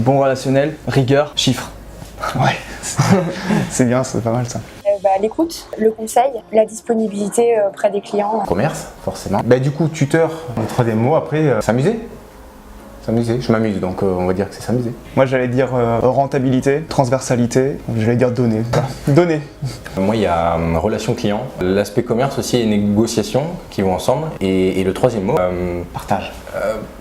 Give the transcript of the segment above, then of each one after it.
bon relationnel, rigueur, chiffres. Ouais, c'est bien, c'est pas mal ça. L'écoute, le conseil, la disponibilité auprès des clients. Commerce, forcément. Du coup, tuteur, le troisième mot, après, s'amuser. S'amuser, je m'amuse, donc on va dire que c'est s'amuser. Moi j'allais dire rentabilité, transversalité, j'allais dire donner. Donner. Moi il y a relation client, l'aspect commerce aussi et négociation qui vont ensemble. Et le troisième mot, Partage.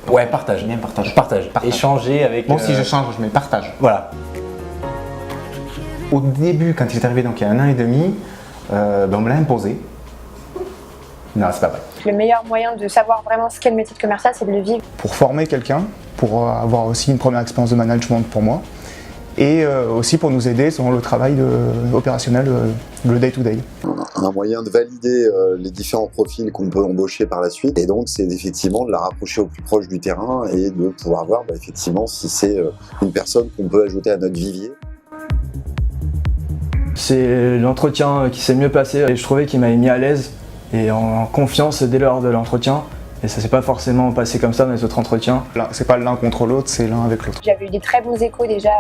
ouais, partage. Bien partage. Partage. Échanger avec... Bon, si je change, je mets partage. Voilà. Au début, quand il est arrivé, donc il y a 1 an et demi, on me l'a imposé. Non, c'est pas vrai. Le meilleur moyen de savoir vraiment ce qu'est le métier de commercial, c'est de le vivre. Pour former quelqu'un, pour avoir aussi une première expérience de management pour moi, et aussi pour nous aider dans le travail opérationnel, le day-to-day. Un moyen de valider les différents profils qu'on peut embaucher par la suite, et donc c'est effectivement de la rapprocher au plus proche du terrain et de pouvoir voir effectivement si c'est une personne qu'on peut ajouter à notre vivier. C'est l'entretien qui s'est mieux passé et je trouvais qu'il m'avait mis à l'aise et en confiance dès lors de l'entretien. Et ça s'est pas forcément passé comme ça dans les autres entretiens. C'est pas l'un contre l'autre, c'est l'un avec l'autre. J'avais eu des très bons échos déjà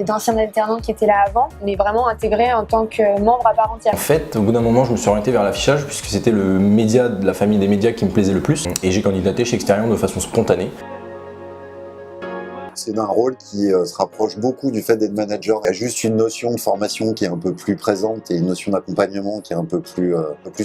d'anciens alternants qui étaient là avant, mais vraiment intégrés en tant que membre à part entière. En fait, au bout d'un moment, je me suis orienté vers l'affichage puisque c'était le média de la famille des médias qui me plaisait le plus. Et j'ai candidaté chez Exterion de façon spontanée. C'est un rôle qui se rapproche beaucoup du fait d'être manager. Il y a juste une notion de formation qui est un peu plus présente et une notion d'accompagnement qui est un peu plus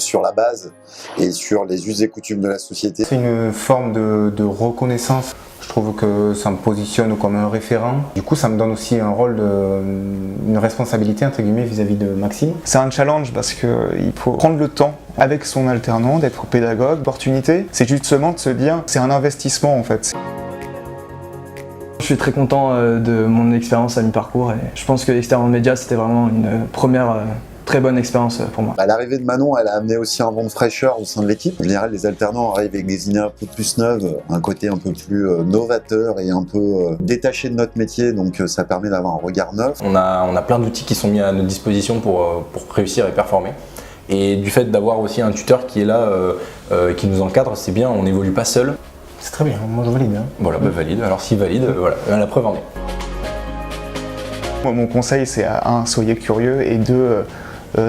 sur la base et sur les us et coutumes de la société. C'est une forme de reconnaissance. Je trouve que ça me positionne comme un référent. Du coup, ça me donne aussi un rôle, une responsabilité entre guillemets vis-à-vis de Maxime. C'est un challenge parce qu'il faut prendre le temps avec son alternant, d'être pédagogue. L'opportunité, c'est justement de se dire, c'est un investissement en fait. Je suis très content de mon expérience à mi-parcours et je pense que Exterion Média c'était vraiment une première très bonne expérience pour moi. L'arrivée de Manon, elle a amené aussi un vent de fraîcheur au sein de l'équipe. En général, les alternants arrivent avec des idées un peu plus neuves, un côté un peu plus novateur et un peu détaché de notre métier, donc ça permet d'avoir un regard neuf. On a plein d'outils qui sont mis à notre disposition pour réussir et performer. Et du fait d'avoir aussi un tuteur qui est là, qui nous encadre, c'est bien, on n'évolue pas seul. C'est très bien, moi je valide. Voilà, valide. Alors s'il valide, voilà, la preuve en est. Mon conseil c'est soyez curieux et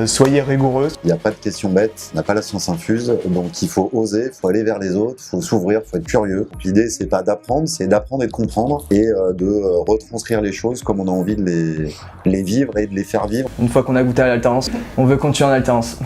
soyez rigoureux. Il n'y a pas de questions bêtes, on n'a pas la science infuse, donc il faut oser, il faut aller vers les autres, il faut s'ouvrir, il faut être curieux. L'idée c'est pas d'apprendre, c'est d'apprendre et de comprendre et de retranscrire les choses comme on a envie de les vivre et de les faire vivre. Une fois qu'on a goûté à l'alternance, on veut continuer en alternance.